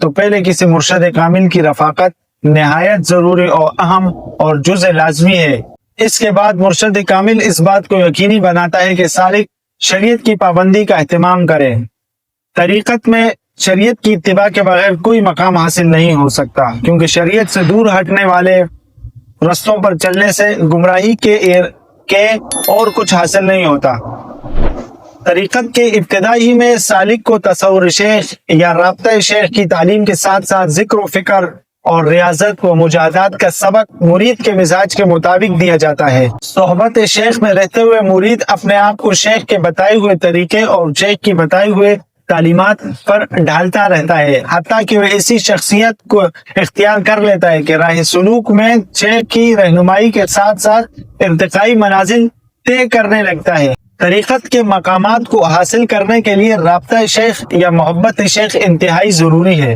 تو پہلے کسی مرشد کامل کی رفاقت نہایت ضروری اور اہم اور جزء لازمی ہے۔ اس کے بعد مرشد کامل اس بات کو یقینی بناتا ہے کہ سالک شریعت کی پابندی کا اہتمام کرے۔ طریقت میں شریعت کی اتباع کے بغیر کوئی مقام حاصل نہیں ہو سکتا، کیونکہ شریعت سے دور ہٹنے والے رستوں پر چلنے سے گمراہی کے اور کچھ حاصل نہیں ہوتا۔ طریقت کے ابتدائی میں سالک کو تصور شیخ یا رابطہ شیخ کی تعلیم کے ساتھ ساتھ ذکر و فکر اور ریاضت و مجاہدات کا سبق مرید کے مزاج کے مطابق دیا جاتا ہے۔ صحبت شیخ میں رہتے ہوئے مرید اپنے آپ کو شیخ کے بتائے ہوئے طریقے اور شیخ کی بتائے ہوئے تعلیمات پر ڈھالتا رہتا ہے، حتیٰ کہ وہ ایسی شخصیت کو اختیار کر لیتا ہے کہ راہ سلوک میں شیخ کی رہنمائی کے ساتھ ساتھ ارتقائی منازل طے کرنے لگتا ہے۔ طریقت کے مقامات کو حاصل کرنے کے لیے رابطہ شیخ یا محبت شیخ انتہائی ضروری ہے۔